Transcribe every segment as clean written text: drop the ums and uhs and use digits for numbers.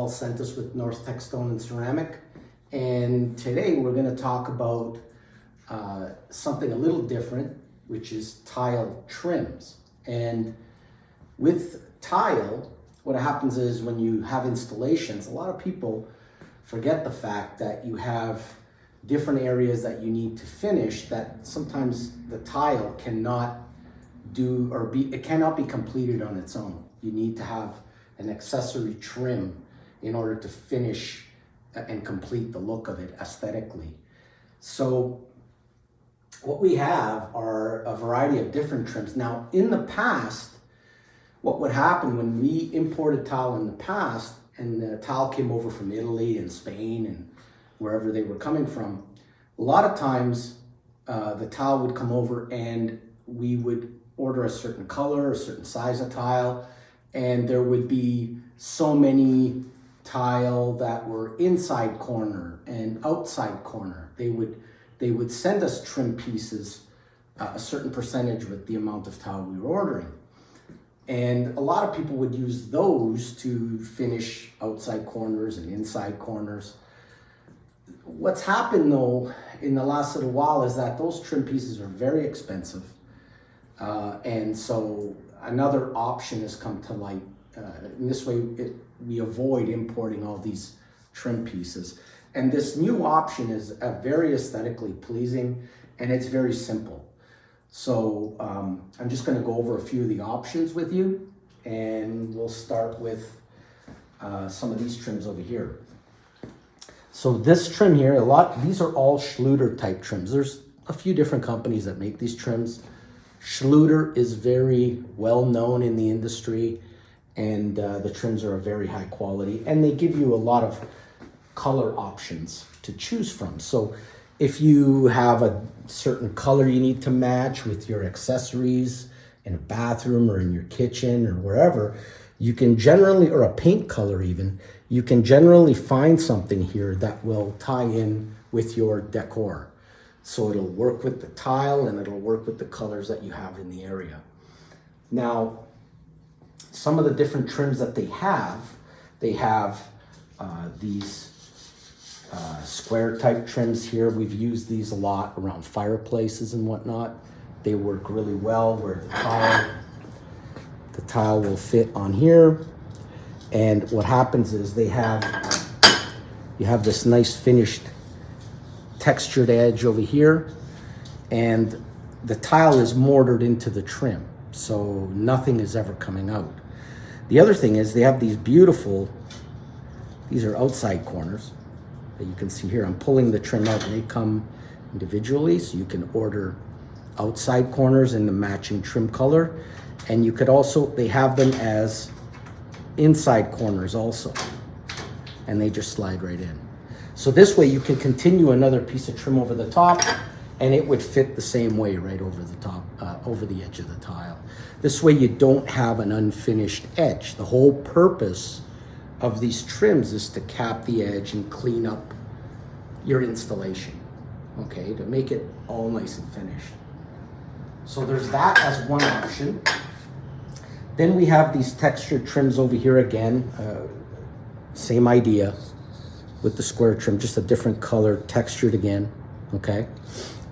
Paul sent us with North Tech Stone and Ceramic. And today we're going to talk about something a little different, which is tile trims. And with tile, what happens is when you have installations, a lot of people forget the fact that you have different areas that you need to finish that sometimes the tile cannot do it cannot be completed on its own. You need to have an accessory trim in order to finish and complete the look of it aesthetically. So what we have are a variety of different trims. Now, in the past, what would happen when we imported tile in the past, and the tile came over from Italy and Spain and wherever they were coming from, a lot of times the tile would come over and we would order a certain color, a certain size of tile, and there would be so many tile that were inside corner and outside corner. They would send us trim pieces, a certain percentage with the amount of tile we were ordering. And a lot of people would use those to finish outside corners and inside corners. What's happened though in the last little while is that those trim pieces are very expensive. And so another option has come to light. In this way, we avoid importing all these trim pieces. And this new option is very aesthetically pleasing, and it's very simple. So I'm just going to go over a few of the options with you, and we'll start with some of these trims over here. So this trim here, these are all Schluter type trims. There's a few different companies that make these trims. Schluter is very well known in the industry, and the trims are of very high quality, and they give you a lot of color options to choose from. So if you have a certain color you need to match with your accessories in a bathroom or in your kitchen or wherever, you can generally, or a paint color even, you can generally find something here that will tie in with your decor. So it'll work with the tile and it'll work with the colors that you have in the area. Now, some of the different trims that they have these square type trims here. We've used these a lot around fireplaces and whatnot. They work really well where the tile will fit on here. And what happens is you have this nice finished textured edge over here, and the tile is mortared into the trim, so nothing is ever coming out. The other thing is they have these are outside corners that you can see here. I'm pulling the trim out and they come individually, so you can order outside corners in the matching trim color, and you could also, they have them as inside corners also, and they just slide right in. So this way you can continue another piece of trim over the top, and it would fit the same way right over the top, over the edge of the tile. This way you don't have an unfinished edge. The whole purpose of these trims is to cap the edge and clean up your installation, okay, to make it all nice and finished. So there's that as one option. Then we have these textured trims over here again, same idea with the square trim, just a different color, textured again, okay?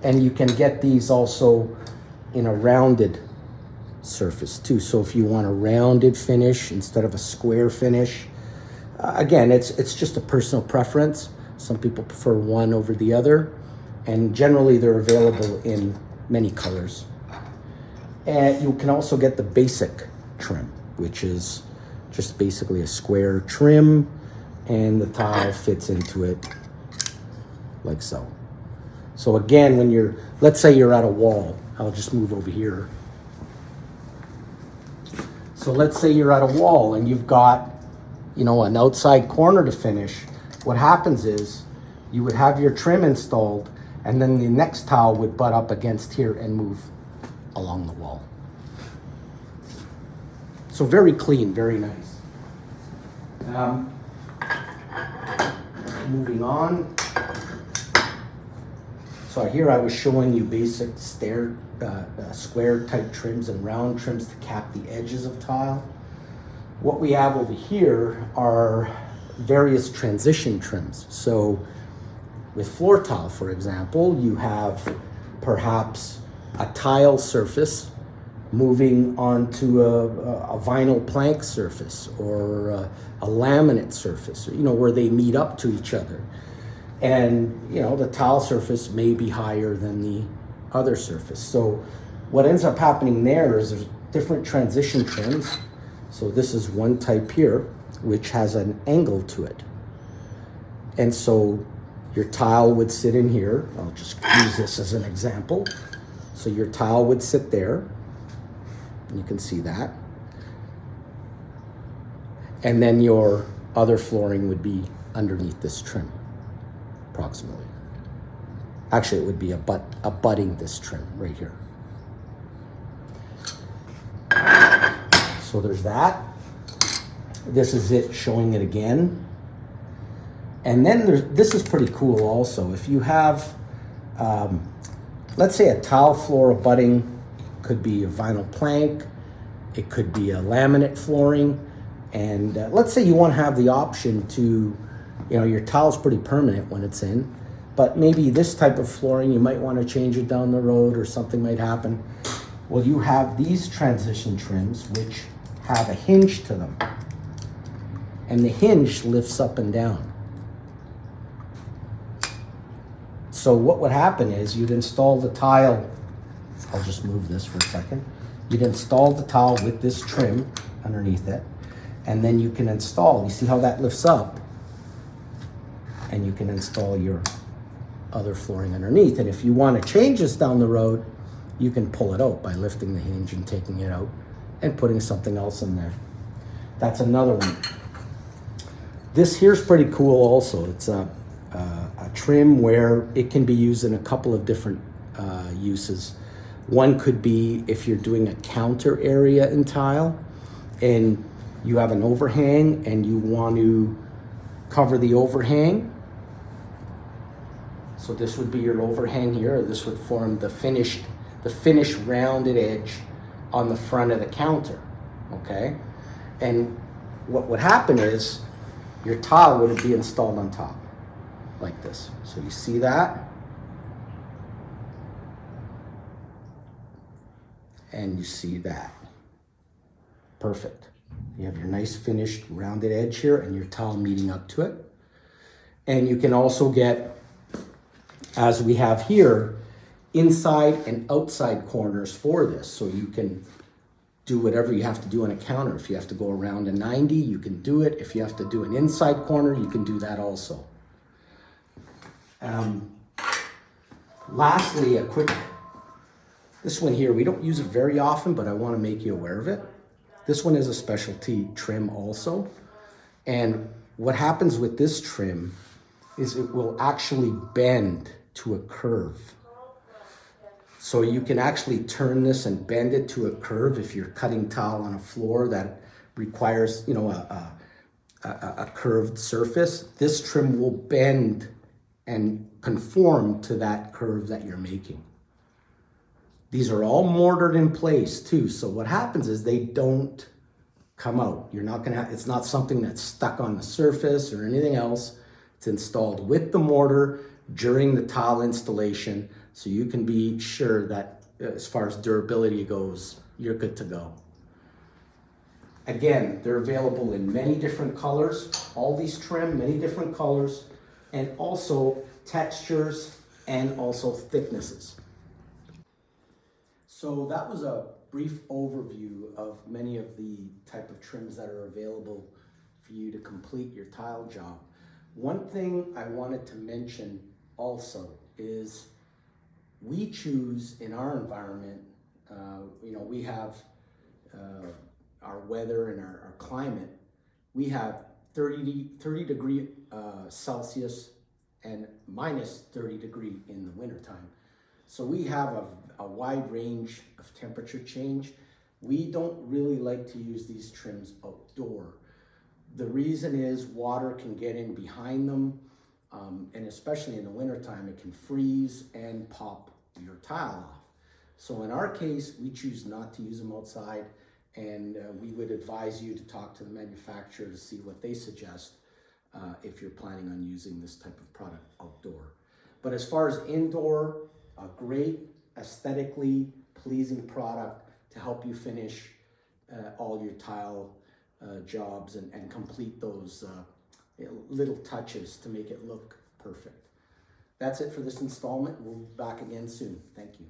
And you can get these also in a rounded surface too. So if you want a rounded finish instead of a square finish, again, it's just a personal preference. Some people prefer one over the other, and generally they're available in many colors. And you can also get the basic trim, which is just basically a square trim, and the tile fits into it like so. So again, when let's say you're at a wall, I'll just move over here. So let's say you're at a wall and you've got, an outside corner to finish. What happens is you would have your trim installed, and then the next tile would butt up against here and move along the wall. So very clean, very nice. Moving on. So here I was showing you basic square type trims and round trims to cap the edges of tile. What we have over here are various transition trims. So with floor tile, for example, you have perhaps a tile surface moving onto a vinyl plank surface, or a laminate surface, where they meet up to each other. And, the tile surface may be higher than the other surface. So what ends up happening there is there's different transition trims. So this is one type here, which has an angle to it. And so your tile would sit in here. I'll just use this as an example. So your tile would sit there. You can see that. And then your other flooring would be underneath this trim, approximately. Actually, it would be abutting this trim right here. So there's that. This is it showing it again. And then this is pretty cool also. If you have, let's say a tile floor abutting, could be a vinyl plank, it could be a laminate flooring, and let's say you want to have the option to, your tile's pretty permanent when it's in, but maybe this type of flooring, you might want to change it down the road or something might happen. Well, you have these transition trims which have a hinge to them, and the hinge lifts up and down. So what would happen is you'd install the tile. I'll just move this for a second. You'd install the tile with this trim underneath it, and then you can install, you see how that lifts up? And you can install your other flooring underneath. And if you want to change this down the road, you can pull it out by lifting the hinge and taking it out and putting something else in there. That's another one. This here's pretty cool also. It's a trim where it can be used in a couple of different uses. One could be if you're doing a counter area in tile and you have an overhang and you want to cover the overhang. So this would be your overhang here. This would form the finished rounded edge on the front of the counter, okay? And what would happen is your tile would be installed on top like this. So you see that? And you see that. Perfect. You have your nice finished rounded edge here and your tile meeting up to it. And you can also get, as we have here, inside and outside corners for this. So you can do whatever you have to do on a counter. If you have to go around a 90, you can do it. If you have to do an inside corner, you can do that also. Lastly, this one here, we don't use it very often, but I want to make you aware of it. This one is a specialty trim also. And what happens with this trim is it will actually bend to a curve. So you can actually turn this and bend it to a curve if you're cutting tile on a floor that requires, a curved surface. This trim will bend and conform to that curve that you're making. These are all mortared in place too. So what happens is they don't come out. It's not something that's stuck on the surface or anything else. It's installed with the mortar during the tile installation. So you can be sure that as far as durability goes, you're good to go. Again, they're available in many different colors, all these trim, many different colors, and also textures and also thicknesses. So that was a brief overview of many of the type of trims that are available for you to complete your tile job. One thing I wanted to mention also is we choose in our environment, we have our weather and our climate. We have 30 degree Celsius and minus 30 degree in the wintertime. So we have a wide range of temperature change. We don't really like to use these trims outdoor. The reason is water can get in behind them, and especially in the wintertime, it can freeze and pop your tile off. So in our case, we choose not to use them outside, and we would advise you to talk to the manufacturer to see what they suggest. if you're planning on using this type of product outdoor. But as far as indoor, a great aesthetically pleasing product to help you finish all your tile jobs and complete those little touches to make it look perfect. That's it for this installment. We'll be back again soon. Thank you.